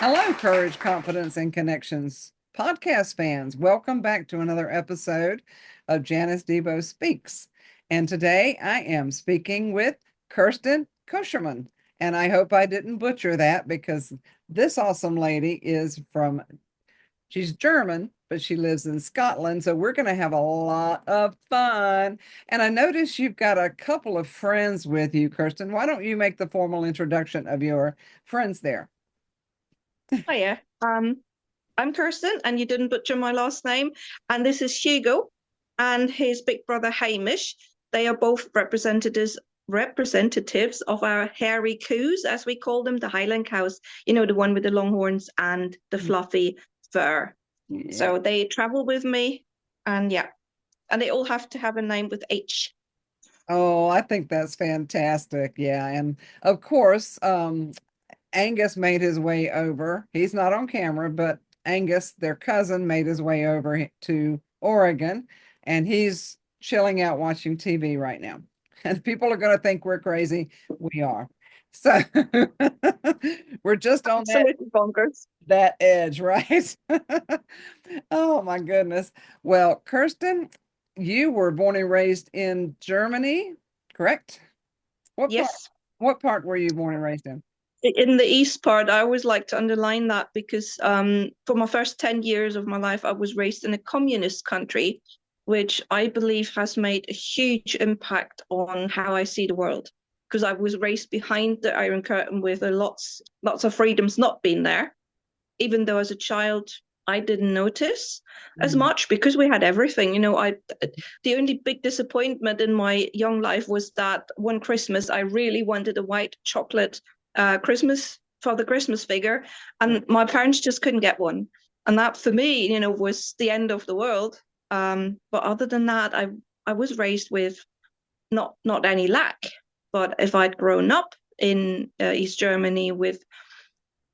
Hello, Courage, Confidence, and Connections podcast fans. Welcome back to another episode of Janice Debo Speaks. And today I am speaking with Kirsten Kosherman. And I hope I didn't butcher that because this awesome lady she's German, but she lives in Scotland. So we're going to have a lot of fun. And I notice you've got a couple of friends with you, Kirsten. Why don't you make the formal introduction of your friends there? Hiya. I'm Kirsten, and you didn't butcher my last name. And this is Hugo and his big brother Hamish. They are both representatives of our hairy coos, as we call them, the Highland cows. You know, the one with the long horns and the fluffy fur. Yeah. So they travel with me, and yeah, and they all have to have a name with H. Oh, I think that's fantastic. Yeah. And of course, Angus made his way over. He's not on camera, but Angus, their cousin, made his way over to Oregon, and he's chilling out watching TV right now. And people are going to think we're crazy. We are. So we're just on Absolutely bonkers. that edge, right? Oh my goodness. Well, Kirsten, you were born and raised in Germany, correct? What part, Yes. what part were you born and raised in? In the east part, I always like to underline that because for my first 10 years of my life, I was raised in a communist country, which I believe has made a huge impact on how I see the world. Because I was raised behind the Iron Curtain with lots of freedoms not being there, even though as a child I didn't notice as Mm. much because we had everything. The only big disappointment in my young life was that one Christmas I really wanted a white chocolate Christmas for the Christmas figure, and my parents just couldn't get one. And that for me, was the end of the world. But other than that, I was raised with not any lack. But if I'd grown up in East Germany with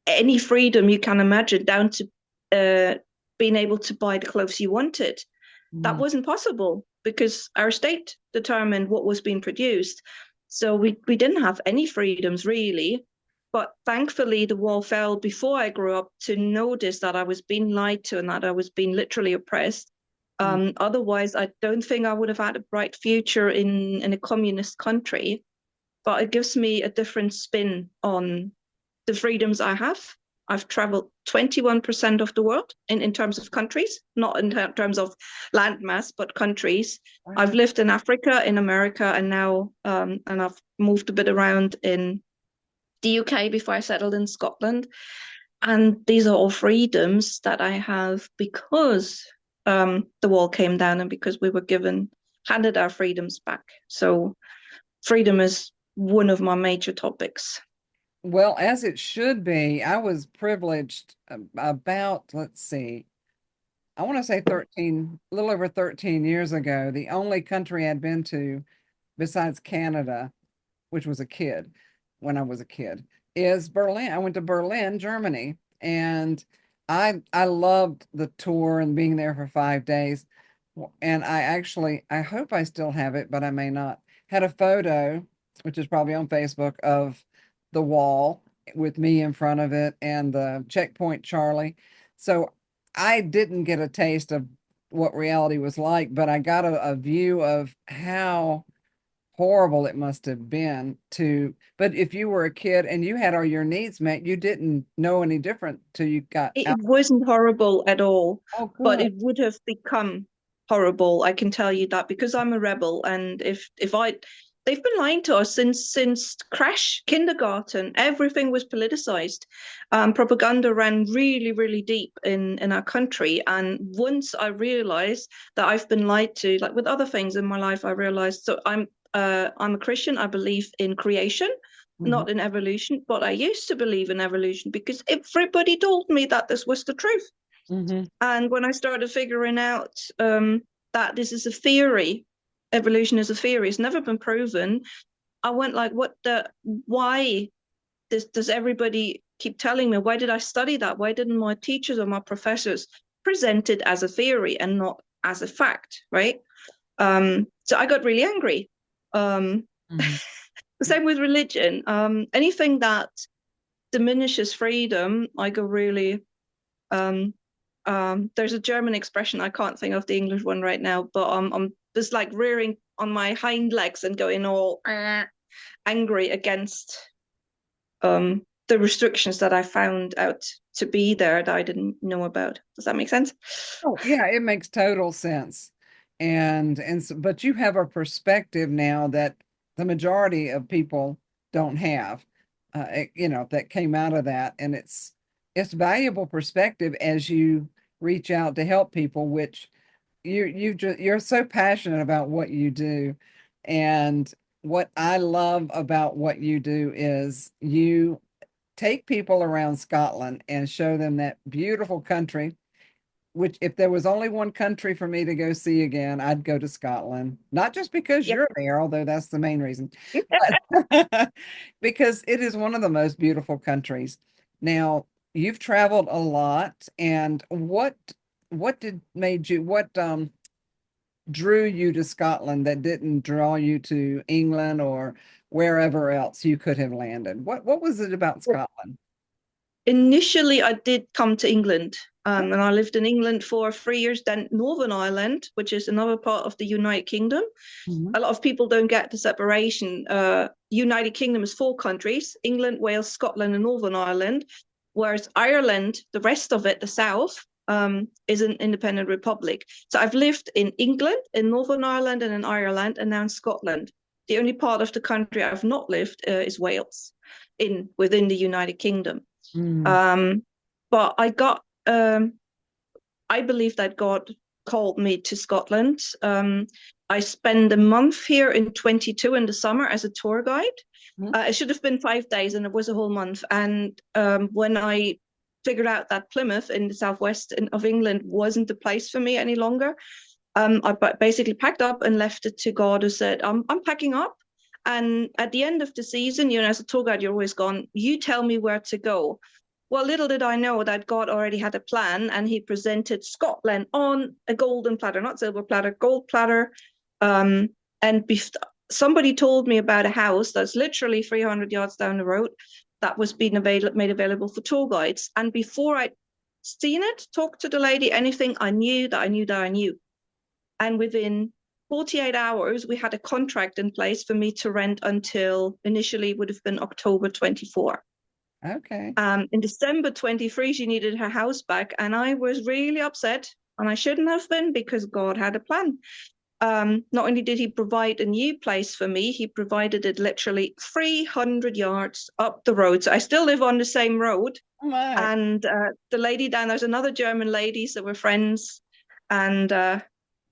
any freedom you can imagine, down to being able to buy the clothes you wanted, that Mm. wasn't possible because our state determined what was being produced. So we didn't have any freedoms really. But thankfully, the wall fell before I grew up to notice that I was being lied to and that I was being literally oppressed. Mm. Otherwise, I don't think I would have had a bright future in a communist country. But it gives me a different spin on the freedoms I have. I've traveled 21% of the world in terms of countries, not in terms of landmass, but countries. Wow. I've lived in Africa, in America, and now, and I've moved a bit around in the UK before I settled in Scotland. And these are all freedoms that I have because the wall came down and because we were handed our freedoms back. So freedom is one of my major topics. Well, as it should be, I was privileged about, let's see, I want to say 13, a little over 13 years ago. The only country I'd been to besides Canada, which was a kid when I was a kid, is Berlin. I went to Berlin, Germany, and I loved the tour and being there for 5 days. And I hope I still have it, but I may not. Had a photo, which is probably on Facebook, of the wall with me in front of it and the checkpoint Charlie. So I didn't get a taste of what reality was like, but I got a view of how horrible it must have been but if you were a kid and you had all your needs met, you didn't know any different till you got It out. wasn't horrible at all, Oh, but good. it would have become horrible. I can tell you that because I'm a rebel, and if I, they've been lying to us since crash kindergarten. Everything was politicized. Propaganda ran really, really deep in our country. And once I realized that I've been lied to, like with other things in my life, I realized. So I'm a Christian. I believe in creation, Mhm. not in evolution, but I used to believe in evolution because everybody told me that this was the truth. Mhm. And when I started figuring out that this is a theory, evolution is a theory, it's never been proven, I went like, why does everybody keep telling me? Why did I study that? Why didn't my teachers or my professors present it as a theory and not as a fact, right? So I got really angry. Um, Mhm. the same with religion. Anything that diminishes freedom, I go really um there's a German expression, I can't think of the English one right now, but I'm just like rearing on my hind legs and going all angry against the restrictions that I found out to be there that I didn't know about. Does that make sense? Oh, yeah, it makes total sense. But you have a perspective now that the majority of people don't have, that came out of that. And it's valuable perspective as you reach out to help people, which you're so passionate about what you do. And what I love about what you do is you take people around Scotland and show them that beautiful country, which if there was only one country for me to go see again, I'd go to Scotland. Not just because Yep. you're there, although that's the main reason, but because it is one of the most beautiful countries. Now, you've traveled a lot, and what did made you what drew you to Scotland that didn't draw you to England or wherever else you could have landed? What was it about Scotland? Initially, I did come to England, and I lived in England for 3 years, then Northern Ireland, which is another part of the United Kingdom. Mhm. A lot of people don't get the separation. United Kingdom is 4 countries: England, Wales, Scotland, and Northern Ireland, whereas Ireland, the rest of it, the south, is an independent republic. So I've lived in England, in Northern Ireland, and in Ireland, and now in Scotland. The only part of the country I've not lived is Wales, within the United Kingdom. Mm. Um, but I believe that God called me to Scotland. I spent a month here in 22 in the summer as a tour guide. Mm. It should have been 5 days, and it was a whole month. And when I figured out that Plymouth in the southwest of England wasn't the place for me any longer, I basically packed up and left it to God, who said, I'm packing up. And at the end of the season, as a tour guide, you're always gone, you tell me where to go. Well, little did I know that God already had a plan, and he presented Scotland on a golden platter, not silver platter, gold platter. Um, and somebody told me about a house that's literally 300 yards down the road that was being made available for tour guides. And before I'd seen it, talked to the lady, anything, I knew that I knew that I knew. And within 48 hours, we had a contract in place for me to rent until initially would have been October 24. Okay. In December 23, she needed her house back, and I was really upset, and I shouldn't have been, because God had a plan. Not only did he provide a new place for me, he provided it literally 300 yards up the road. So I still live on the same road. Oh my. And the lady down there's another German lady, so we're friends. And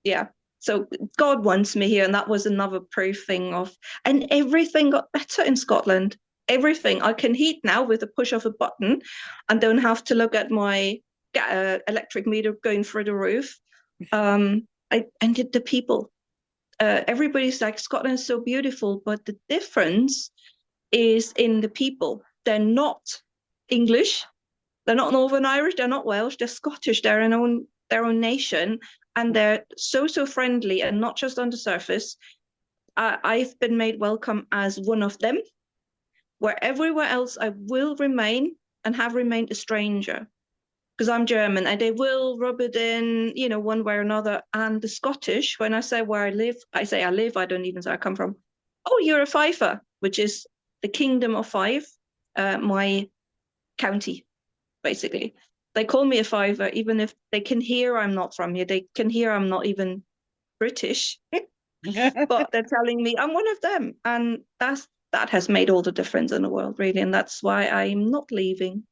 yeah, so God wants me here, and that was another proof thing of, and everything got better in Scotland. Everything. I can heat now with a push of a button, and don't have to look at my electric meter going through the roof. And the people, everybody's like, Scotland is so beautiful, but the difference is in the people. They're not English, they're not Northern Irish, they're not Welsh, they're Scottish, they're their own nation, and they're so friendly, and not just on the surface. I've been made welcome as one of them, where everywhere else I will remain and have remained a stranger, because I'm German, and they will rub it in, one way or another. And the Scottish, when I say where I live, I say I live, I don't even say I come from. Oh, you're a Fifer, which is the Kingdom of Fife, my county, basically. They call me a Fiver, even if they can hear I'm not from here. They can hear I'm not even British, but they're telling me I'm one of them. And that has made all the difference in the world, really. And that's why I'm not leaving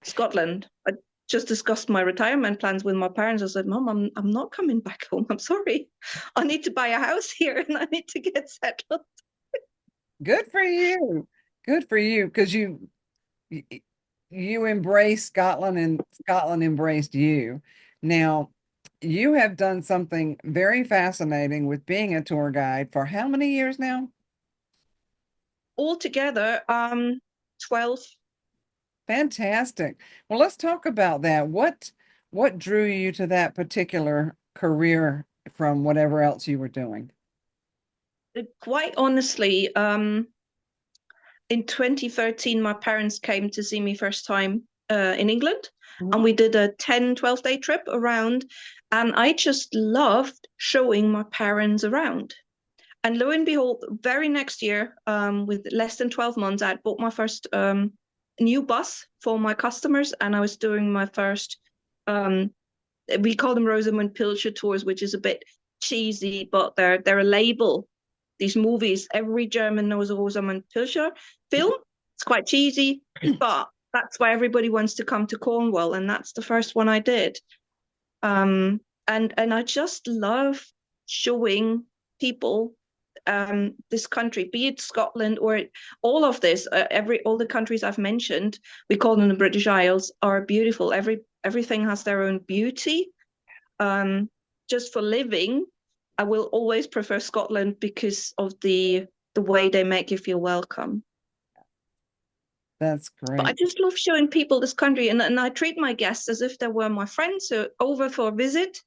Scotland. I just discussed my retirement plans with my parents. I said, Mom, I'm not coming back home. I'm sorry. I need to buy a house here, and I need to get settled. Good for you. Good for you, because y- you embraced Scotland and Scotland embraced you. Now, you have done something very fascinating with being a tour guide for how many years now? Altogether, 12. Fantastic. Well, let's talk about that. What drew you to that particular career from whatever else you were doing? Quite honestly, in 2013, my parents came to see me first time in England, and Mhm. we did a 10, 12-day trip around. And I just loved showing my parents around. And lo and behold, very next year, with less than 12 months, I bought my first new bus for my customers, and I was doing my first, um, we call them Rosamund Pilcher tours, which is a bit cheesy, but they're a label. These movies, every German knows a Rosamund Pilcher film. It's quite cheesy, but that's why everybody wants to come to Cornwall, and that's the first one I did. And I just love showing people this country, be it Scotland or all of this, all the countries I've mentioned, we call them the British Isles, are beautiful. Everything has their own beauty. Um, just for living, I will always prefer Scotland because of the way they make you feel welcome. That's But I great. just love showing people this country, and I treat my guests as if they were my friends who are over for a visit.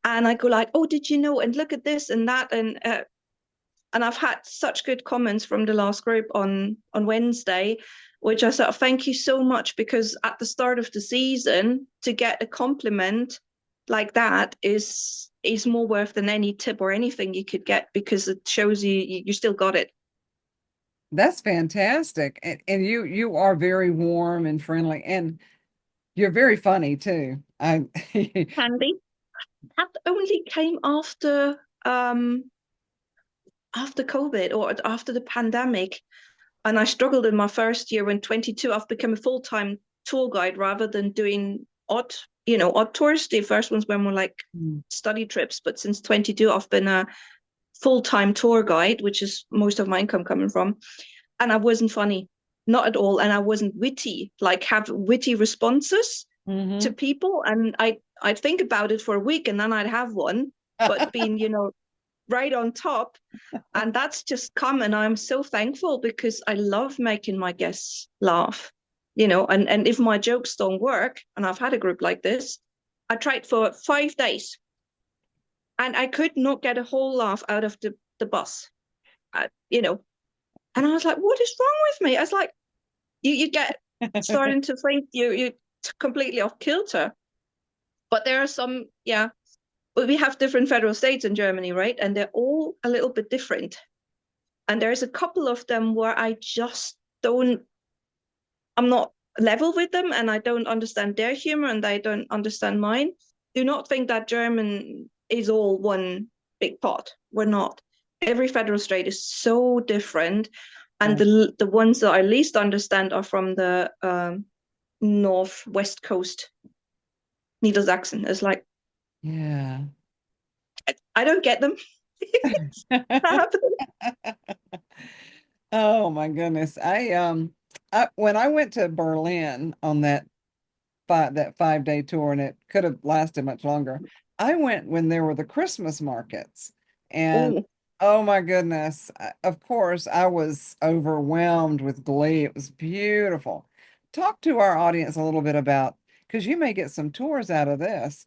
And I go like, oh, did you know? And look at this and that, and I've had such good comments from the last group on Wednesday, which I sort of thank you so much, because at the start of the season, to get a compliment like that is more worth than any tip or anything you could get, because it shows you still got it. That's fantastic. And you are very warm and friendly, and you're very funny too. I Handy. That only came after COVID or after the pandemic. And I struggled in my first year. When 22, I've become a full-time tour guide rather than doing odd tours. The first ones were more like Mm. study trips, but since 22, I've been a full-time tour guide, which is most of my income coming from. And I wasn't funny, not at all. And I wasn't witty, like have witty responses to Mhm. people. And I'd think about it for a week and then I'd have one, but being, right on top. And that's just come, and I'm so thankful because I love making my guests laugh. And if my jokes don't work, and I've had a group like this, I tried for 5 days and I could not get a whole laugh out of the bus. uh, you know and I was like, what is wrong with me? I was like, you get starting to think you completely off kilter. But there are some, yeah, but we have different federal states in Germany, right? And they're all a little bit different. And there's a couple of them where I just don't, I'm not level with them, and I don't understand their humor and they don't understand mine. Do not think that German is all one big pot. We're not. Every federal state is so different. And the ones that I least understand are from the northwest coast, Niedersachsen. It's like, Yeah. I don't get them. Oh my goodness. I when I went to Berlin on that 5-day tour, and it could have lasted much longer. I went when there were the Christmas markets, and Oh, oh my goodness, of course I was overwhelmed with glee. It was beautiful. Talk to our audience a little bit about, because you may get some tours out of this,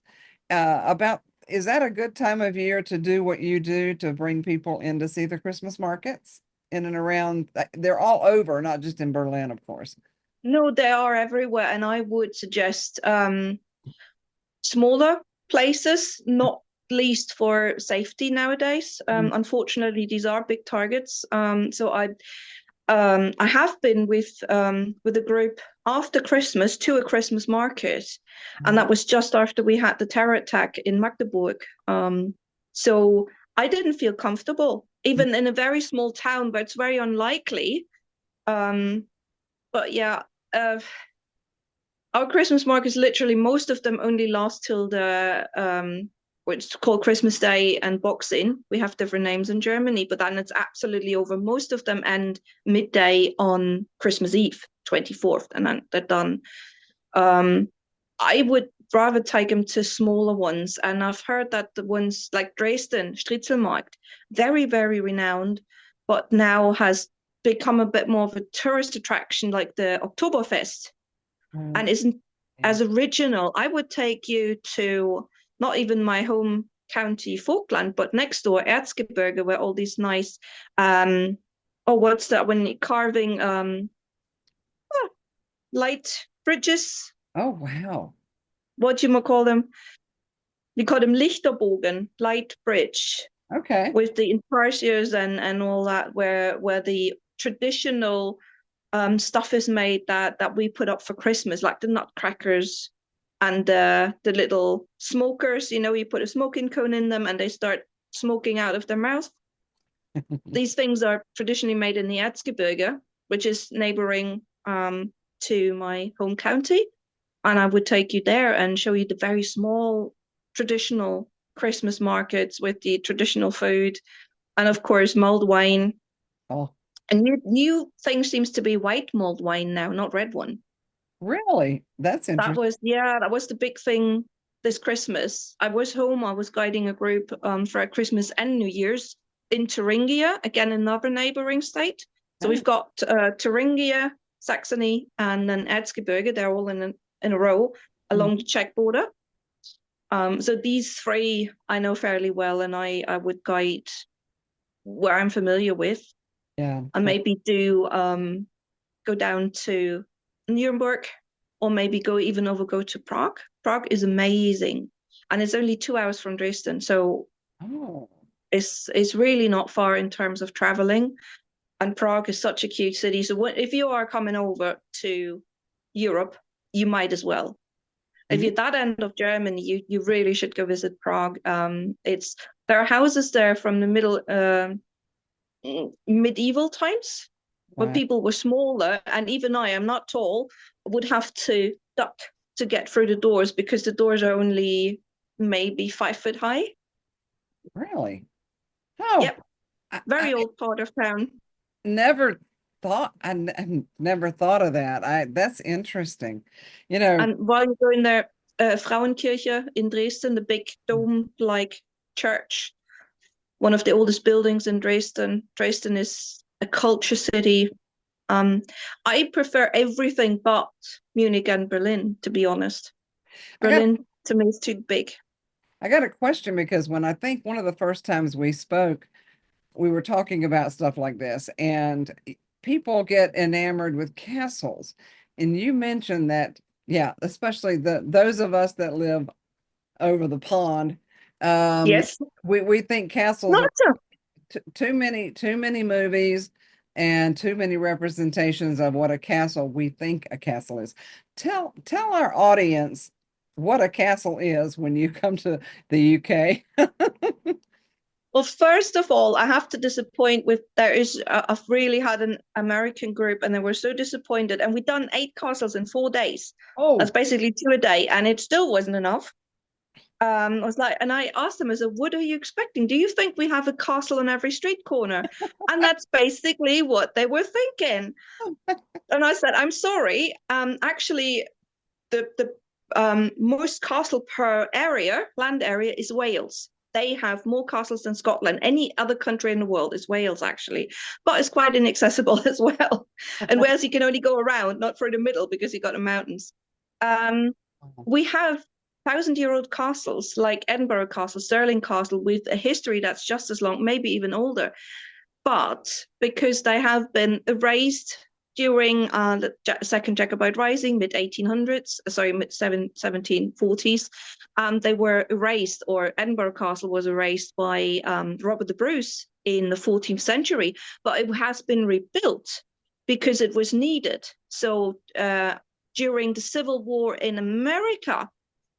about, is that a good time of year to do what you do to bring people in to see the Christmas markets in and around? They're all over, not just in Berlin, of course. no, they are everywhere. And I would suggest smaller places, not least for safety nowadays. Mm. Unfortunately, these are big targets. So I have been with a group after Christmas to a Christmas market, and that was just after we had the terror attack in Magdeburg. So I didn't feel comfortable, even in a very small town where it's very unlikely. Um, but yeah, our Christmas markets, literally most of them only last till the what's called Christmas Day and Boxing. We have different names in Germany, but then it's absolutely over. Most of them end midday on Christmas Eve, 24th, and then they're done. I would rather take them to smaller ones, and I've heard that the ones like Dresden, Stritzelmarkt, very, very renowned, but now has become a bit more of a tourist attraction like the Oktoberfest, and Mm. isn't as original. I would take you to not even my home county, Falkland, but next door, Erzgebirge, where all these nice Oh, what's that when you're carving light bridges? Oh, wow. What do you call them? We call them Lichterbogen, light bridge, Okay. with the intarsias and all that, where the traditional stuff is made that we put up for Christmas, like the nutcrackers and the little smokers. You know, you put a smoking cone in them and they start smoking out of their mouth. These things are traditionally made in the Erzgebirge, which is neighboring to my home county. And I would take you there and show you the very small traditional Christmas markets with the traditional food, and of course mulled wine. Oh, And new thing seems to be white mulled wine now, not red one. really? That's That interesting. was, yeah, that was the big thing this Christmas. I was home, I was guiding a group for a Christmas and New Year's in Thuringia, again another neighboring state. So Oh, we've got Thuringia, Saxony, and then Erzgebirge. They're all in a row mhm. along the Czech border. So these three I know fairly well, and I would guide where I'm familiar with, Yeah. and maybe do go down to Nuremberg, or maybe go to Prague. Prague is amazing, and it's only 2 hours from Dresden, so Oh, it's really not far in terms of traveling. And Prague is such a cute city. So if you are coming over to Europe, you might as well. If yeah. you're that end of Germany, you really should go visit Prague. It's there are houses there from the middle medieval times when Wow. people were smaller, and even I am not tall, would have to duck to get through the doors because the doors are only maybe 5 foot high. Really? Oh, Yep, I very old part of town. never I never thought of that. That's interesting. You know, And while you're going there, Frauenkirche in Dresden, the big dome-like church, one of the oldest buildings in Dresden. Dresden is a culture city. Um, I prefer everything but Munich and Berlin, to be honest. I got Berlin to me is too big. I got a question because when I think one of the first times we spoke, we were talking about stuff like this, and people get enamored with castles. And you mentioned that, yeah, especially those of us that live over the pond, um, Yes, we think castles not are so. too many movies and too many representations of what a castle we think a castle is. Tell our audience what a castle is when you come to the UK. Well, first of all, I have to disappoint with there is I've really had an American group and they were so disappointed, and we'd done 8 castles in 4 days. That's Oh, basically two a day, and it still wasn't enough. I was like, and I asked them, I said, what are you expecting? Do you think we have a castle on every street corner? And that's basically what they were thinking. And I said, I'm sorry. Actually, the most castle per area, land area, is Wales. They have more castles than Scotland. Any other country in the world is Wales, actually, but it's quite inaccessible as well. And Wales, you can only go around, not through the middle, because you've got the mountains. Um, we have thousand-year-old castles like Edinburgh Castle, Stirling Castle, with a history that's just as long, maybe even older. But because they have been erased during the Second Jacobite Rising, mid 1800s, sorry, mid 1740s, they were erased, or Edinburgh Castle was erased by Robert the Bruce in the 14th century, but it has been rebuilt because it was needed. So during the Civil War in America,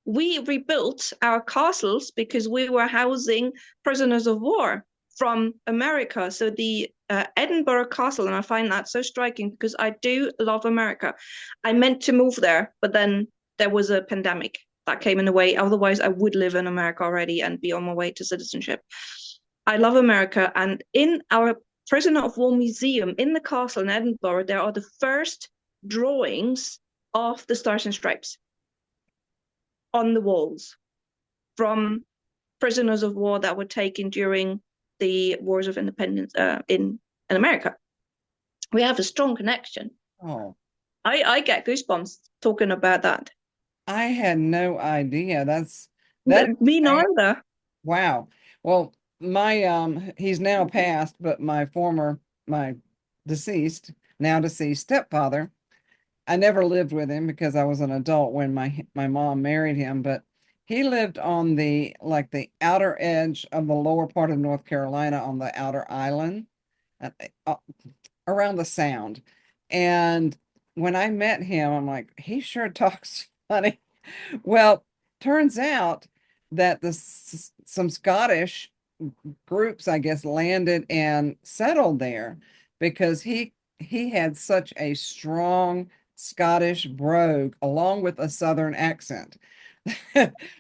we rebuilt our castles because we were housing prisoners of war from America. So the Edinburgh Castle, and I find that so striking because I do love America. I meant to move there, but then there was a pandemic that came in the way. Otherwise, I would live in America already and be on my way to citizenship. I love America. And in our Prisoner of War Museum in the castle in Edinburgh, there are the first drawings of the Stars and Stripes on the walls from prisoners of war that were taken during the wars of independence in America. We have a strong connection. oh, I get goosebumps talking about that. I had no idea. That Me is neither. wow. Well, my he's now passed, but my deceased, now deceased stepfather. I never lived with him because I was an adult when my mom married him, but he lived on the like the outer edge of the lower part of North Carolina on the outer island, uh, uh, around the Sound. And when I met him, I'm like, he sure talks funny. Well, turns out that some Scottish groups, I guess, landed and settled there because he had such a strong Scottish brogue along with a Southern accent.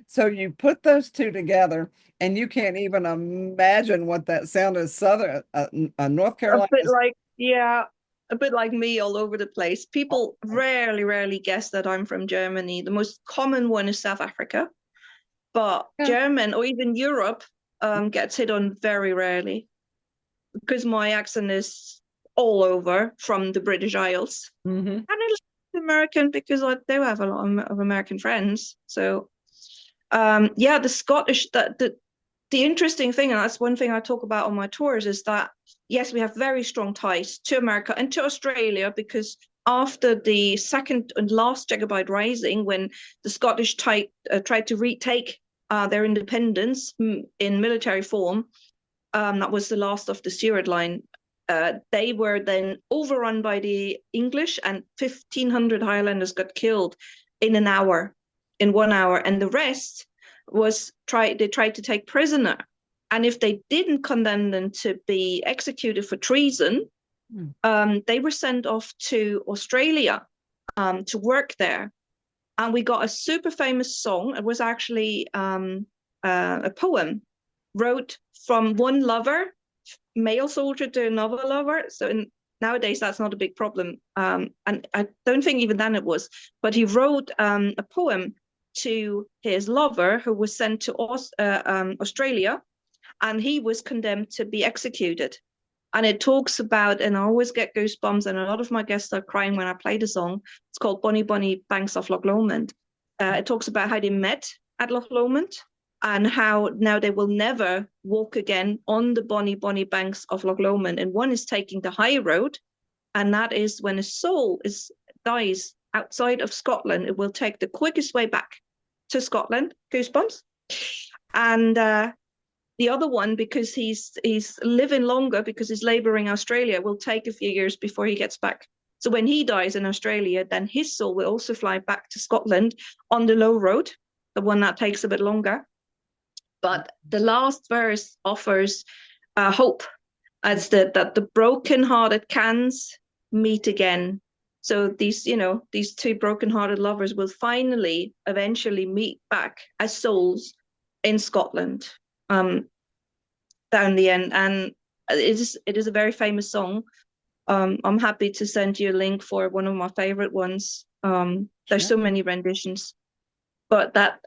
So you put those two together, and you can't even imagine what that sounded Southern, North A Carolina. bit like, yeah, a bit like me all over the place. People rarely guess that I'm from Germany. The most common one is South Africa, but Yeah. German or even Europe gets hit on very rarely because my accent is all over from the British Isles. Hmm. And it's American because I do have a lot of American friends. So yeah, the Scottish that the interesting thing, and that's one thing I talk about on my tours, is that yes, we have very strong ties to America and to Australia because after the second and last Jacobite Rising, when the Scottish tried to retake their independence in military form, that was the last of the Stuart line. They were then overrun by the English, and 1,500 Highlanders got killed in an hour, in 1 hour, and the rest they tried to take prisoner. And if they didn't condemn them to be executed for treason, they were sent off to Australia to work there. And we got a super famous song. It was actually a poem wrote from one lover, male soldier, to another lover. So nowadays that's not a big problem, and I don't think even then it was. But he wrote a poem to his lover who was sent to Australia, and he was condemned to be executed. And it talks about, and I always get goosebumps, and a lot of my guests are crying when I play the song. It's called Bonnie Bonnie Banks of Loch Lomond. It talks about how they met at Loch Lomond and how now they will never walk again on the Bonnie Bonnie Banks of Loch Lomond. And one is taking the high road, and that is when a soul dies outside of Scotland, it will take the quickest way back to Scotland. Goosebumps. And the other one, because he's living longer because he's laboring in Australia, will take a few years before he gets back. So when he dies in Australia, then his soul will also fly back to Scotland on the low road, the one that takes a bit longer. But the last verse offers hope, as that the broken-hearted cans meet again. So these two broken-hearted lovers will finally, eventually meet back as souls in Scotland. Down the end, and it is a very famous song. I'm happy to send you a link for one of my favorite ones. There's so many renditions, but that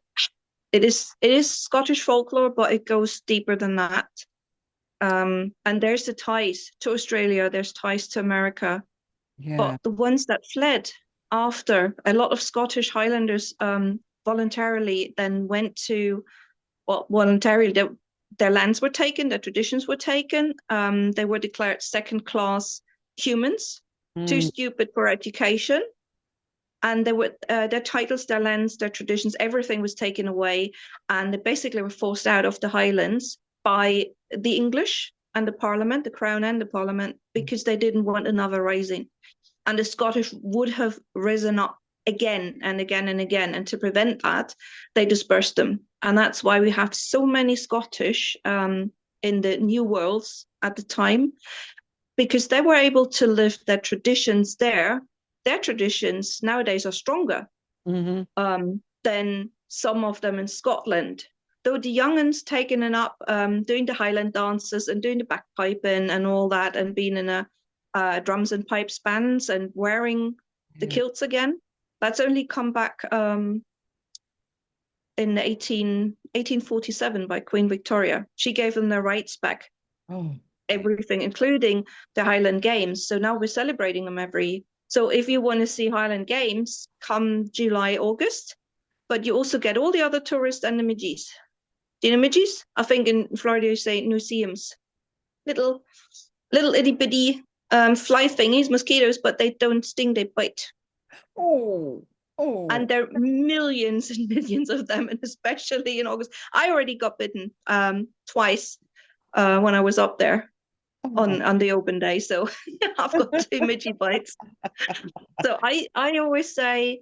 it is Scottish folklore, but it goes deeper than that. And there's the ties to Australia, there's ties to America, but the ones that fled after, a lot of Scottish Highlanders voluntarily then went to, well, voluntarily, their lands were taken, their traditions were taken. They were declared second-class humans, too stupid for education. And they were their titles, their lands, their traditions, everything was taken away. And they basically were forced out of the Highlands by the English and the Parliament, the Crown and the Parliament, because they didn't want another rising. And the Scottish would have risen up again and again and again. And to prevent that, they dispersed them. And that's why we have so many Scottish in the New Worlds at the time, because they were able to live their traditions there. Their traditions nowadays are stronger than some of them in Scotland. Though the young'uns taking it up, doing the Highland dances and doing the bagpiping and all that, and being in a drums and pipes bands and wearing the kilts again, that's only come back in 1847 by Queen Victoria. She gave them their rights back. Everything, including the Highland Games. So now we're celebrating them so if you want to see Highland Games, come July, August, but you also get all the other tourists and the midgies. Do you know midgies? I think in Florida you say museums. Little itty bitty fly thingies, mosquitoes, but they don't sting, they bite. Oh, oh, And there are millions and millions of them, and especially in August. I already got bitten twice when I was up there oh. on the open day. So I've got two midgy bites. So I always say,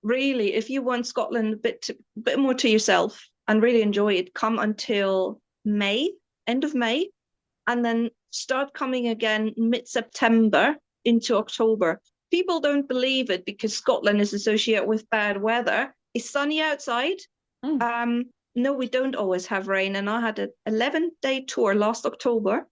really, if you want Scotland a bit more to yourself and really enjoy it, come until May, end of May, and then start coming again mid-September into October. People don't believe it because Scotland is associated with bad weather. It's sunny outside. Mm, No, we don't always have rain. And I had an 11-day tour last October,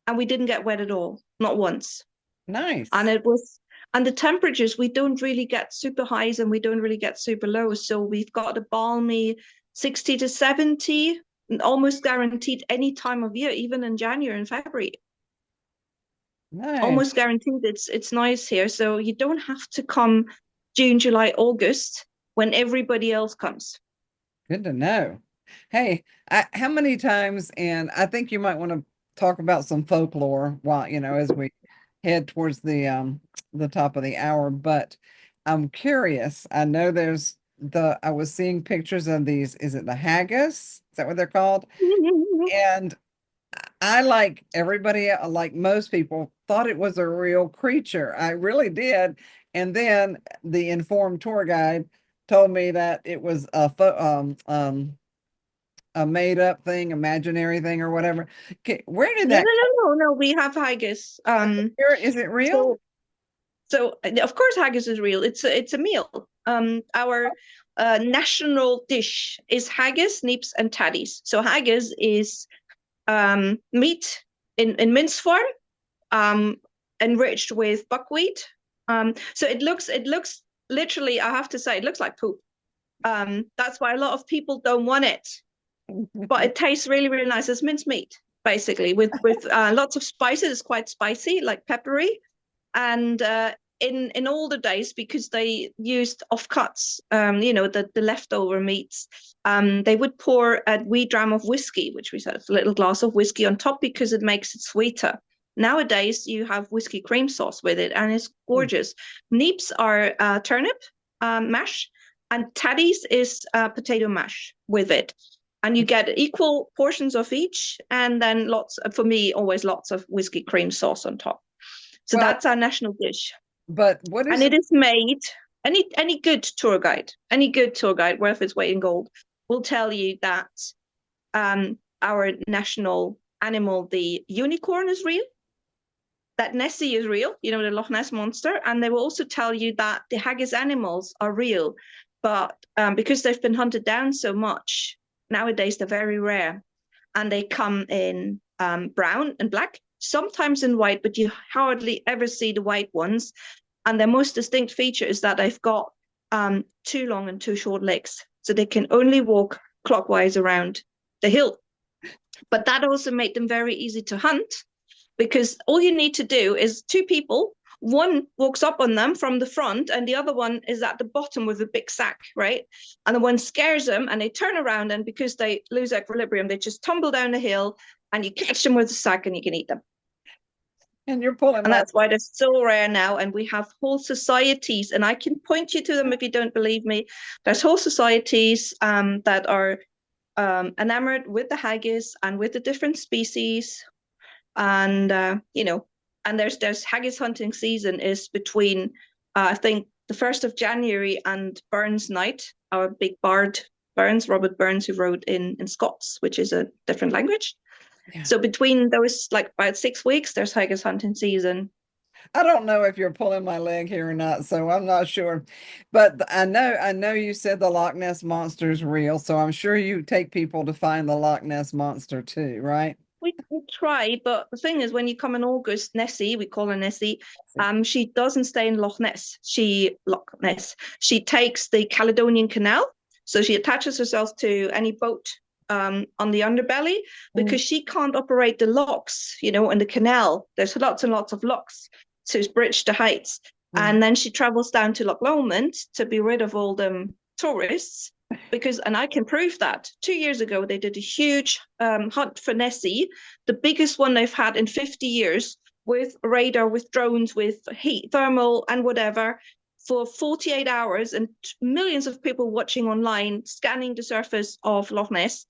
and we didn't get wet at all, not once. And nice. it was, and the temperatures, we don't really get super highs and we don't really get super lows. So we've got a balmy 60 to 70, almost guaranteed any time of year, even in January and February. Nice. Almost guaranteed it's nice here. So you don't have to come June, July, August when everybody else comes. Good to know. Hey, how many times, and I think you might want to talk about some folklore while, as we head towards the top of the hour, but I'm curious. I know I was seeing pictures of these, is it the haggis? Is that what they're called? And I, like everybody, like most people, thought it was a real creature. I really did. And then the informed tour guide told me that it was a made up thing, imaginary thing, or whatever. Okay, where did No, no, that no, no, no. We have haggis. here? Is it real? So so of course haggis is real. It's a meal. Our national dish is haggis, neeps, and taddies. So haggis is meat in mince form, um, enriched with buckwheat. So it looks literally, I have to say, it looks like poop. That's why a lot of people don't want it, but it tastes really, really nice. It's minced meat, basically, with lots of spices. It's quite spicy, like peppery. And in older days, because they used offcuts, the leftover meats, they would pour a wee dram of whiskey, which we said a little glass of whiskey on top because it makes it sweeter. Nowadays, you have whiskey cream sauce with it, and it's gorgeous. Neeps are turnip mash, and taddies is potato mash with it. And you get equal portions of each, and then for me, always lots of whiskey cream sauce on top. So Well, that's our national dish. but what And is it it? is made, any good tour guide worth its weight in gold will tell you that our national animal, the unicorn, is real, that Nessie is real, the Loch Ness monster. And they will also tell you that the haggis animals are real, but because they've been hunted down so much, nowadays they're very rare. And they come in brown and black, sometimes in white, but you hardly ever see the white ones. And their most distinct feature is that they've got two long and two short legs. So they can only walk clockwise around the hill. But that also made them very easy to hunt, because all you need to do is two people. One walks up on them from the front, and the other one is at the bottom with a big sack, right? And the one scares them, and they turn around, and because they lose equilibrium, they just tumble down the hill, and you catch them with the sack, and you can eat them. And you're pulling And my that's why they're so rare now. And we have whole societies, and I can point you to them if you don't believe me. There's whole societies that are enamored with the haggis and with the different species. And and there's haggis hunting season is between I think the 1st of January and Burns Night, our big bard Robert Burns, who wrote in Scots, which is a different language. yeah. So between those, like about 6 weeks, there's haggis hunting season. I don't know if you're pulling my leg here or not, so I'm not sure. But I know you said the Loch Ness monster is real, so I'm sure you take people to find the Loch Ness monster too, right? We try, but the thing is, when you come in August, Nessie, we call her Nessie, she doesn't stay in Loch Ness. Loch Ness. She takes the Caledonian Canal, so she attaches herself to any boat on the underbelly, because she can't operate the locks, in the canal. There's lots and lots of locks to bridge the heights. And then she travels down to Loch Lomond to be rid of all them tourists. And I can prove that 2 years ago, they did a huge hunt for Nessie, the biggest one they've had in 50 years. with radar, with drones, with heat, thermal, and whatever for 48 hours, and millions of people watching online, scanning the surface of Loch Ness.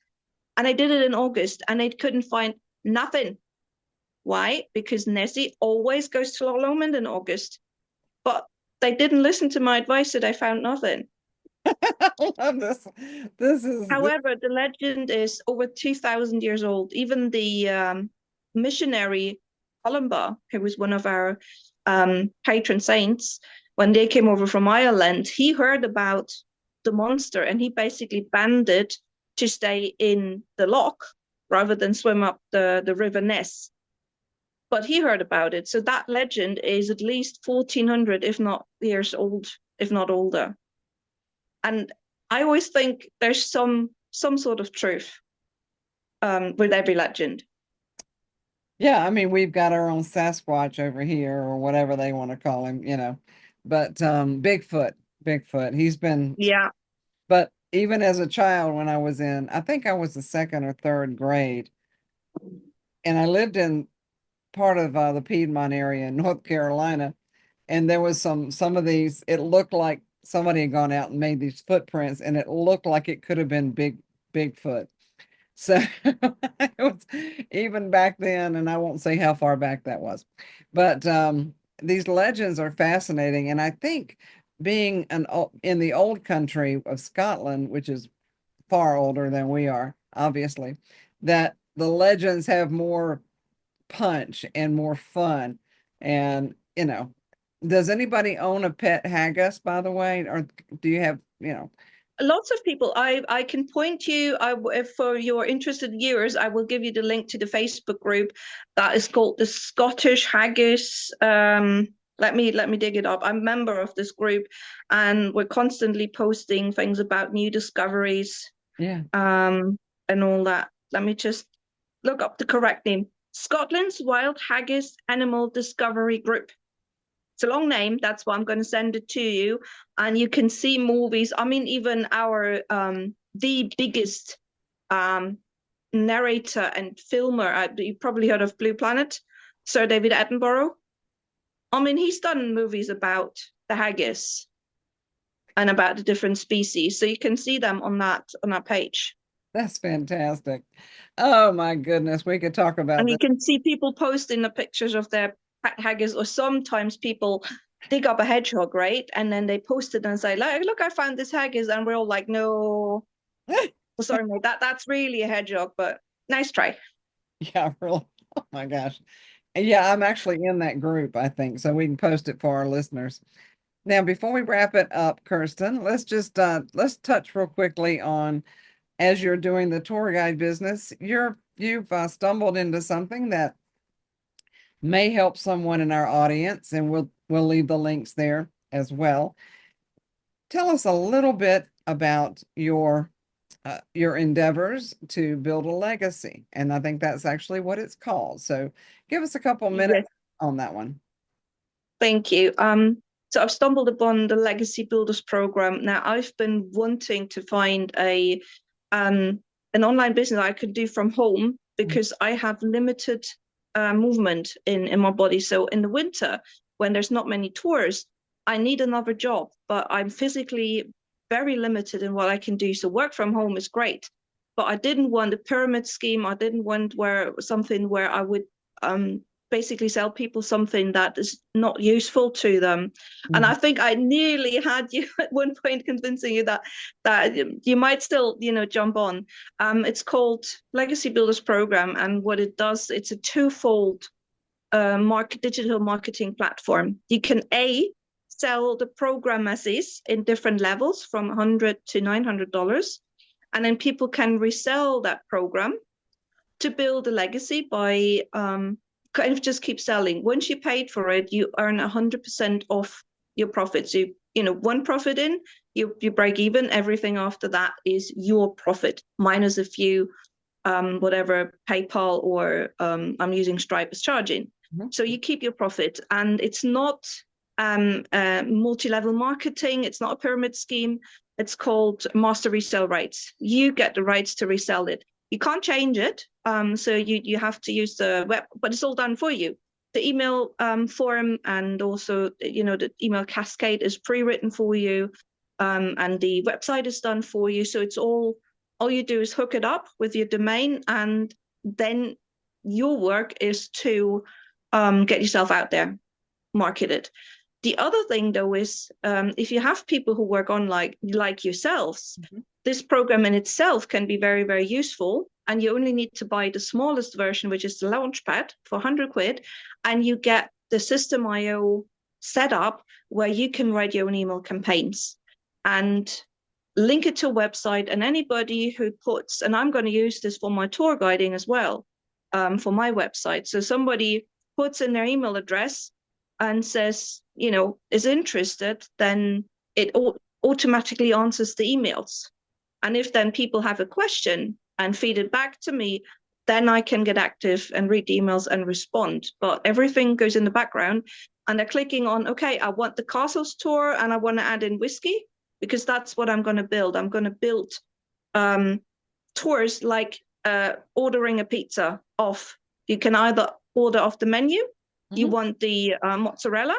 And I did it in August, and I couldn't find nothing. Why? Because Nessie always goes to Loch Lomond in August. But they didn't listen to my advice, so they found nothing. I love this. This However, the legend is over 2,000 years old. Even the missionary Columba, who was one of our patron saints, when they came over from Ireland, he heard about the monster and he basically banned it to stay in the loch rather than swim up the River Ness. But he heard about it. So that legend is at least 1,400, if not years old, if not older. And I always think there's some sort of truth with every legend. Yeah, I mean, we've got our own Sasquatch over here or whatever they want to call him, but Bigfoot, he's been, Yeah. but even as a child, when I think I was the second or third grade, and I lived in part of the Piedmont area in North Carolina, and there was some of these, it looked like somebody had gone out and made these footprints, and it looked like it could have been Bigfoot. So it was even back then, and I won't say how far back that was, but these legends are fascinating. And I think being in the old country of Scotland, which is far older than we are, obviously, that the legends have more punch and more fun. And, does anybody own a pet haggis, by the way? Or do you have, Lots of people. I can point you. If for your interested viewers, I will give you the link to the Facebook group that is called the Scottish Haggis. Let me dig it up. I'm a member of this group, and we're constantly posting things about new discoveries. Yeah. And all that. Let me just look up the correct name. Scotland's Wild Haggis Animal Discovery Group. It's a long name. That's why I'm going to send it to you. And you can see movies. I mean, even our the biggest narrator and filmer, you probably heard of Blue Planet, Sir David Attenborough. I mean, he's done movies about the haggis and about the different species. So you can see them on that page. That's fantastic. Oh my goodness, we could talk about And this. you can see people posting the pictures of their haggis, or sometimes people dig up a hedgehog, right? And then they post it and say, look, I found this haggis. And we're all like, no, sorry, mate, that's really a hedgehog, but nice try. Yeah, really. Oh my gosh. Yeah, I'm actually in that group, I think, so we can post it for our listeners. Now, before we wrap it up, Kirsten, let's just let's touch real quickly on, as you're doing the tour guide business, you've stumbled into something that may help someone in our audience, and we'll leave the links there as well. Tell us a little bit about your endeavors to build a legacy, and I think that's actually what it's called. So, give us a couple minutes Yes, on that one. thank you. So I've stumbled upon the Legacy Builders program. Now I've been wanting to find an online business I could do from home because I have limited movement in my body. So in the winter, when there's not many tours, I need another job, but I'm physically very limited in what I can do. So work from home is great, but I didn't want a pyramid scheme. I didn't want something where I would basically sell people something that is not useful to them. And I think I nearly had you at one point convincing you that you might still, jump on. It's called Legacy Builders Program, and what it does, it's a twofold digital marketing platform. You can sell the program as is in different levels from $100 to $900, and then people can resell that program to build a legacy by kind of just keep selling. Once you paid for it, you earn 100% off your profits. One profit in, you break even. Everything after that is your profit, minus a few whatever PayPal or I'm using Stripe is charging. So you keep your profit, and it's not multi-level marketing. It's not a pyramid scheme. It's called master resale rights. You get the rights to resell it. You can't change it. So you have to use the web, but it's all done for you. the email form, and also, the email cascade is pre-written for you, and the website is done for you. So it's all you do is hook it up with your domain, and then your work is to get yourself out there, market it. The other thing, though, is if you have people who work on like yourselves, this program in itself can be very, very useful. And you only need to buy the smallest version, which is the Launchpad for 100 quid. And you get the System.io set up where you can write your own email campaigns and link it to a website. And anybody who puts, and I'm going to use this for my tour guiding as well, for my website. So somebody puts in their email address and says, is interested, then it automatically answers the emails. And if then people have a question and feed it back to me, then I can get active and read the emails and respond. But everything goes in the background, and they're clicking on, okay, I want the castles tour and I want to add in whiskey, because that's what I'm going to build. I'm going to build tours like ordering a pizza off. You can either order off the menu, you want the mozzarella,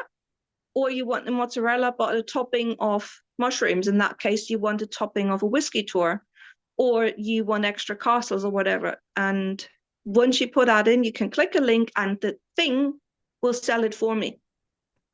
or you want the mozzarella but a topping of mushrooms. In that case, you want a topping of a whiskey tour, or you want extra castles or whatever. And once you put that in, you can click a link and the thing will sell it for me,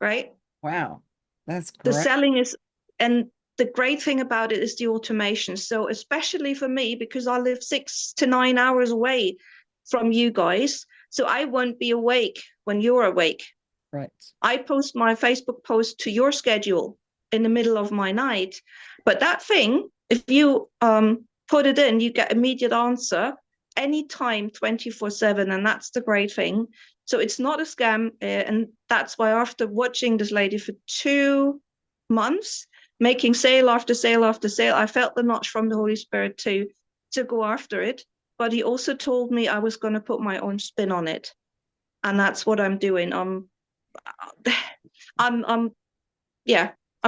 right? Wow, that's great. The selling is, and the great thing about it is the automation. So especially for me, because I live 6 to 9 hours away from you guys, so I won't be awake when you're awake. Right. I post my Facebook post to your schedule in the middle of my night. But that thing, if you put it in, you get immediate answer anytime, 24/7. And that's the great thing. So it's not a scam. And that's why after watching this lady for 2 months, making sale after sale after sale, I felt the nudge from the Holy Spirit to go after it. But he also told me I was going to put my own spin on it. And that's what I'm doing. I'm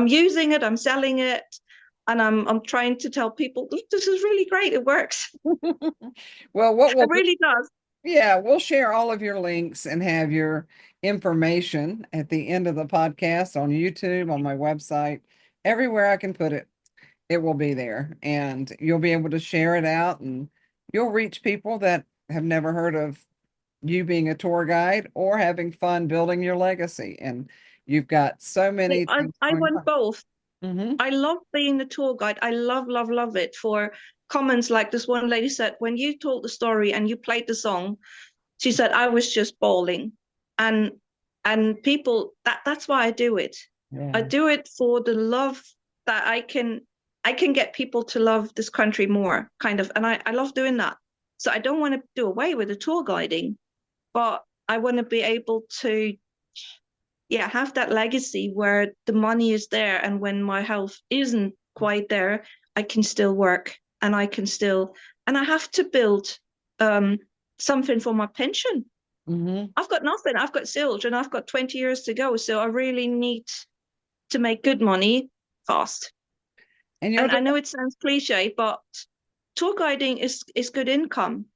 using it, I'm selling it, and I'm trying to tell people, look, this is really great. It works. Well, it really does. Yeah, we'll share all of your links and have your information at the end of the podcast on YouTube, on my website, everywhere I can put it. It will be there, and you'll be able to share it out, and you'll reach people that have never heard of you being a tour guide or having fun building your legacy. And you've got so many things I want both. Mm-hmm. I love being the tour guide. I love, love, love it. For comments like this one lady said, when you told the story and you played the song, she said, I was just bawling. And people, that's why I do it. Yeah. I do it for the love that I can get people to love this country more, kind of. And I love doing that. So I don't want to do away with the tour guiding, but I want to be able to, have that legacy where the money is there. And when my health isn't quite there, I can still work, and I have to build something for my pension. Mm-hmm. I've got nothing. I've got zilch, and I've got 20 years to go. So I really need to make good money fast. And I know it sounds cliche, but tour guiding is good income.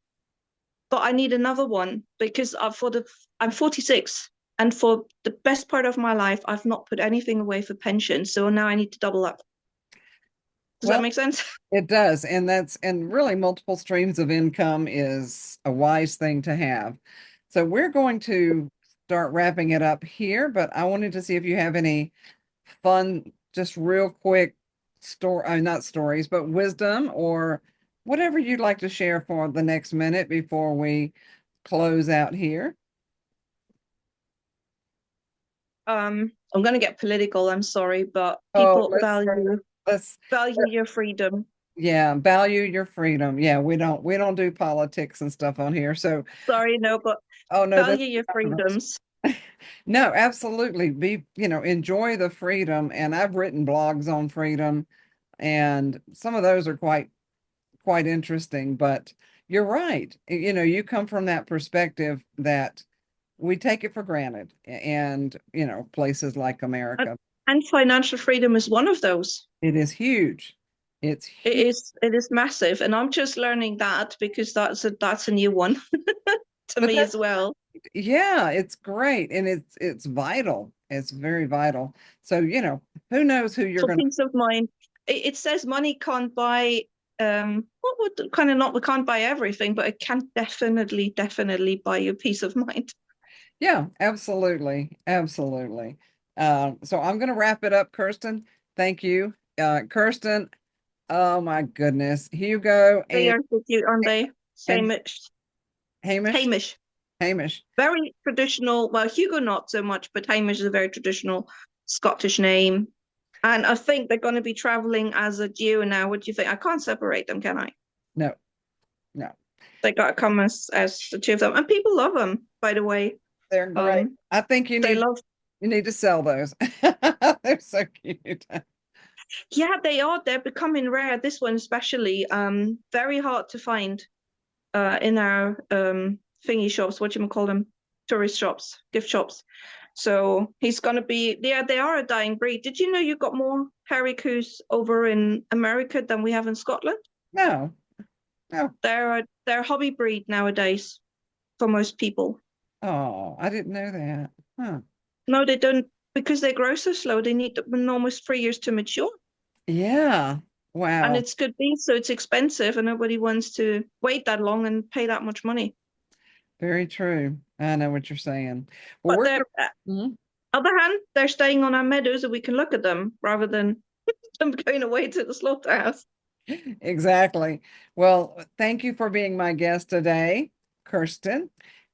But I need another one, because I'm 46, and for the best part of my life, I've not put anything away for pension. So now I need to double up. Does that make sense? It does. And really multiple streams of income is a wise thing to have. So we're going to start wrapping it up here, but I wanted to see if you have any fun, just real quick not stories, but wisdom or whatever you'd like to share for the next minute before we close out here. I'm going to get political. I'm sorry, but people value your freedom. Yeah, value your freedom. Yeah, we don't do politics and stuff on here. So sorry, no, but value your freedoms. No, absolutely. Enjoy the freedom. And I've written blogs on freedom, and some of those are quite interesting. But you're right. You come from that perspective that we take it for granted, and places like America. And financial freedom is one of those. It is huge. It is massive, and I'm just learning that, because that's a new one to me as well. Yeah, it's great. And it's vital. It's very vital. So, who knows who you're For going to, peace of mind. It says money can't buy what would kind of not we can't buy everything, but it can definitely buy you peace of mind. yeah, absolutely. Absolutely. So I'm going to wrap it up, Kirsten. Thank you. Kirsten, oh my goodness. Hugo They and, are with you, aren't they? and Hamish. Hamish, Hamish. Hamish. Very traditional. Well, Hugo not so much, but Hamish is a very traditional Scottish name. And I think they're going to be traveling as a duo now. What do you think? I can't separate them, can I? No, no, They got to come as the two of them, and people love them. By the way, they're great. um, I think they love. you need to sell those. They're so cute. Yeah, they are. They're becoming rare. This one especially, very hard to find, in our thingy shops. What you call them? Tourist shops, gift shops. So he's gonna be. Yeah, they are a dying breed. Did you know you got more haricoos over in America than we have in Scotland? No, no. They're a hobby breed nowadays for most people. Oh, I didn't know that. Huh. No, they don't because they grow so slow. They need almost 3 years to mature, Yeah. and Wow. it's good beef, so it's expensive, and nobody wants to wait that long and pay that much money. Very true. I know what you're saying. Well, But we're they're Mhm. other hand, they're staying on our meadows, and we can look at them rather than them going away to the slaughterhouse. Exactly. Well, thank you for being my guest today, Kirsten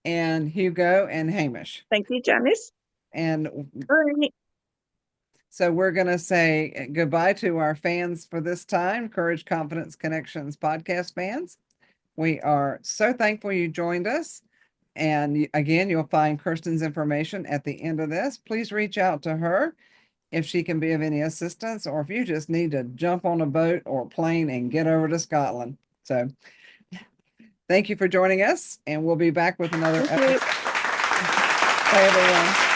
and Hugo and Hamish. Thank you, Janice. And Bye. so we're going to say goodbye to our fans for this time, Courage, Confidence, Connections podcast fans. We are so thankful you joined us. And again, you'll find Kirsten's information at the end of this. Please reach out to her if she can be of any assistance, or if you just need to jump on a boat or a plane and get over to Scotland. So thank you for joining us, and we'll be back with another Thank you. episode. Bye, everyone.